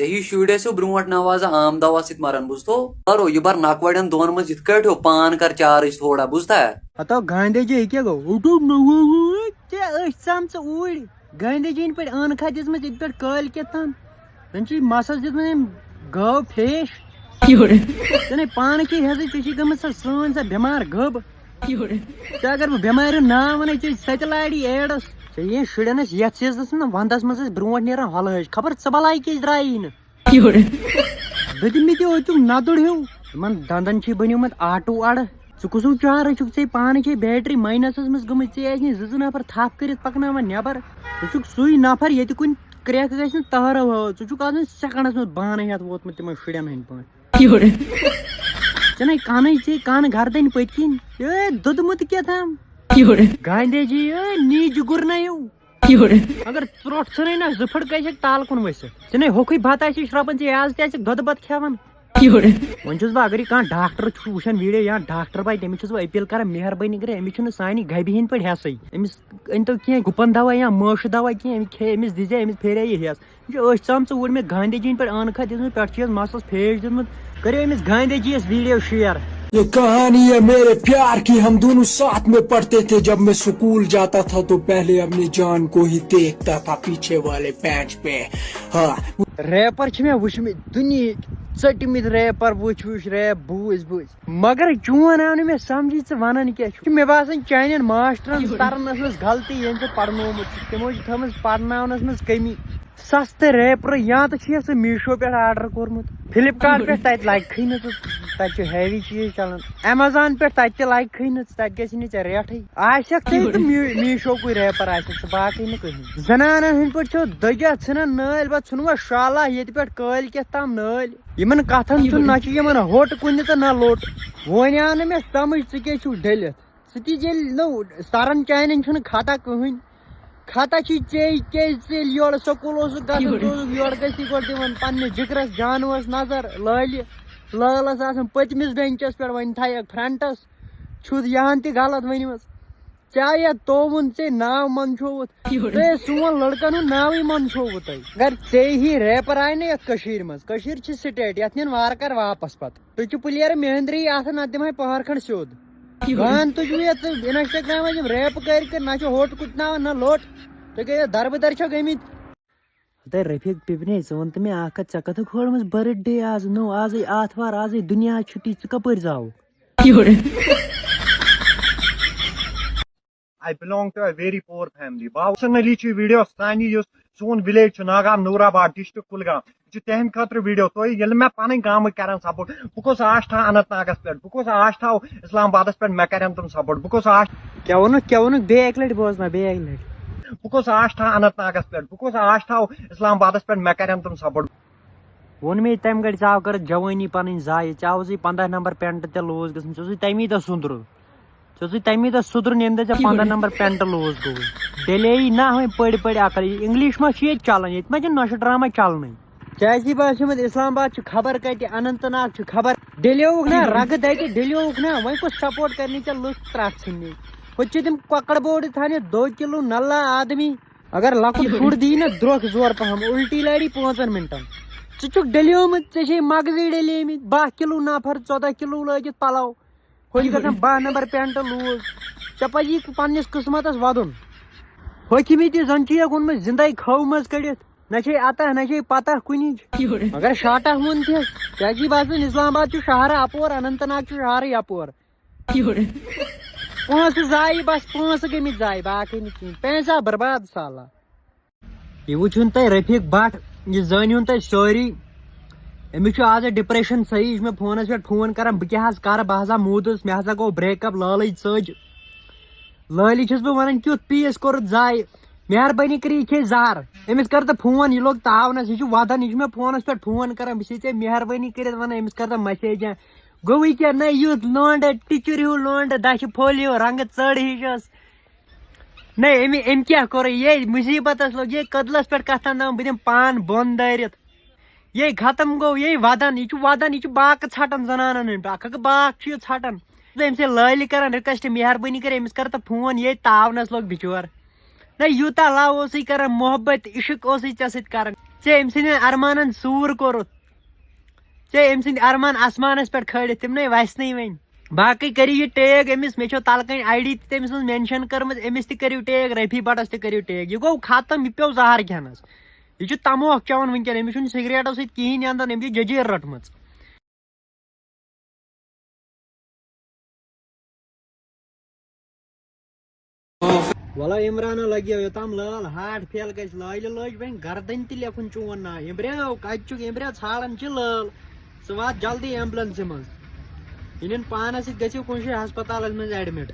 ेही शुड़ेसो brought नवाजा आम दवा सत मरान बुझतो करो यह बर नकवड़न दोन मज इत कटो पान कर चार्ज थोड़ा बुझता है हतो गांधी जी क्या गो उठो नम ऊर गांधी जी पे अन खा दिस इत पे कल Khaitan one मसस this gov face चे पान की हे गम सन सा बेमार गब अगर बह बेमार ना वन सत लाड़ी एडस ये शुरन ये सीजनस ना वंदस मज ब्रो नीरान हलहज खबर च बलाई क्या द्राई दम तुम नदुड़ हूँ इन दंदन बनियोमत आटू अड़ कुसु चार े पान चे बैटरी माइनस मज गम जो नफर थप कर पकन नबर सुई नफर ये कुन क्रैक ग तहरो आज सेकंडस मज बान हेत वोतमुत तिम शुरन हंद पे कान कान गर्दन पतकिन दुदमुत क्या थाम गांधी जी नीज गुरना अगर त्रोट सन ना जुफट कह ताल कुन वस चे होक बत श्रपन आज दुद बत खेवान वन बह अगर डाक्टर वुचान वीडियो या डाक्टर भाई तमिस अपील कर मेहरबानी कर अमिस सान गबि हंद पे हेसई अमिस अनतो कह गुपन दवा या माश दवा कह खे अमिस दिजे अमिस फेरे ये हेस चम ऊर मे गांधी जी पे अन खा दिस पे मसलस फेस दित करो अमिस गांधी जी वीडियो शेयर। ये कहानी है मेरे प्यार की, हम दोनों साथ में पढ़ते थे। जब मैं स्कूल जाता था तो पहले अपनी जान को ही देखता था पीछे वाले बेंच पे। हाँ रैपर मे वुचम दुनिया चटमित रैपर वुच रैप बूझ मगर चोन आव मे समझी वन क्या मे बासान चाइन मास्टरन तरनस मज गलती ये पढ़नोमुत तमो थम पढ़नस मज कमी सस्ते रैपर या तो मीशो पे आर्डर कोर्मुत फ्लिपकार्ट पे तत लग न तत हैवी चीज चलान अमेजॉन पे तत लग तत गे रेट आशक मीशो कोई रैपर आशक बाकी न कहीं जनान हंद पे दजा सन नल बा नुआ शाला ये पे कल के तम नल इन कथन न होट कुन तो न लोट वन आव मे समझ चे डलित सह सरन चाइन खाता कहीं खाता योर स्कूल योर गन पे जिगरस जानवस नजर ललस पतमिस बेंचस पे वन थक फ्रंटस छुद यहाँ गलत वन चाहे तोवन े नाव मनछोवुत सोन लड़कन हूं नाव मनछोवुत अगर ही रैपर आय ना मज स्टेट ये नीन वार कर वापस पे तुम प्लेयर मेहंद्री ना दिम पहर खंड सोद गान तुझ इंस्टाग्राम रैप कर ना होट कुटना ना लोट तो गए दरबदर गमित रफीक पिपने वन तो मे े कथ खोलम बर्थडे आज नो आज आथवार आज दुनिया छुट्टी कपर जाओ। I belong to a very poor family. Personally, this video sani son village Nagam Noorabad district Kulgam. This is the video. So, I am going to support because I am Anantnagas played, because I am Islamabad played mechanism support, because I क्या बेगलट बोजना बेगलट because I am Anantnagas played, because I am Islamabad played mechanism support. वोन मे तम गड़ चाव कर जवानी पन जाय चाव 15 नंबर पेंट ते लूज गसन तमी दह सुंदर तमी दह सुधर नम दह 15 नंबर पेंट लूज गो डेले ना हम पड़ पड़ अकल इंग्लिश मा चलान ये नशे ड्रामा चलन क्या बात इस्लामाबाद खबर कत अनंतनाग खबर डेलियोक ना रग दे डेलियोक ना वह कुछ सपोर्ट करने के लुक त्रट सन पे तम ककड़ बोर्ड थाने 2 किलो नल्ला आदमी अगर लकुट शुर दी ना द्रोख जोर पहम उल्टी लड़ी 5 मिनटन चुक डेलियोमुत े मगजी डेलियमित 12 किलो नफर 14 किलो लगित पलव होज गसन 12 नंबर पेंट लूज चे पी पन्नस किस्मतस वदन होखमित जन ओनम जिंदे खव मज कड़ित ना अतः ना पतः कुन अगर शाटा वन क्या बात इस्लामाबाद शहर अपोर अनंतनाग शहर अपोर पोस जाय बस पोस गमित जाय बाकी पैसा बर्बाद साला ये वुन तुम रफीक भट यह जान तुम सारी अमिस आज डिप्रेशन सही मे फोनस पे फोन कर बह कर बह मूदस मे हसा गो ब्रेकअप लाल चज लाली बह वन क्युत पीस कोर जाय मेहरबानी कर खे जहर अमिस कर तो फोन यह लोग तावनस यह वदन यह मे फोनस पे फोन कर बह मेहरबानी कर वन अमिस कर मैसेज गो क्या न युत लोंड टिचर हूँ लोंड दश फोल हूँ रंग चढ़ हिशस नहीं अम क्या कोर ये मुसीबत लोग ये कदलस पे कथन दम बह पान बोन दारित ये खत्म गो ये वदन यह बाक षटन जनान पे बाक षटन अम लाल कर रिक्वेस्ट मेहरबानी कर अमिस कर तो फोन ये तावनस लोग बिचोर न यूता लव कर मोहब्बत इश्क े सत कर ژےٚ أمۍ سٕنٛدٮ۪ن ارمانن ژوٗر کوٚرُتھ ژےٚ أمۍ سٕنٛدۍ ارمان آسمانس پٮ۪ٹھ کھٲلِتھ تِمنٕے وسنٕے وۄنۍ باقٕے کٔرِو یہِ ٹیگ أمِس مےٚ چھو تلہٕ کنۍ آی ڈی تہِ تٔمۍ سٕنٛز مینشن کٔرمٕژ أمِس تہِ کٔرِو ٹیگ رفیع بٹس تہِ کٔرِو ٹیگ یہِ گوٚو ختم یہِ پیوٚو زہر کھٮ۪نس یہِ چھُ تموکھ چٮ۪وان وٕنکٮ۪ن أمِس چھُنہٕ سِگریٹو سۭتۍ کِہیٖنۍ انٛدان أمۍ چھِ جٔجیٖر رٔٹمٕژ ولا عمرانہ لگیو یوٚتام لال ہاٹ پھیل گژھِ لالہِ لٲج وۄنۍ گردن تہِ لیکھُن چون ناو عمبریو کتہِ چھُکھ عمبریو ژھانڈان چھِ لٲل ژٕ وات جلدی ایمبولینسہِ منٛز یِنن پانس سۭتۍ گٔژھِو کُنہِ جایہِ ہسپتالس منٛز ایڈمِٹ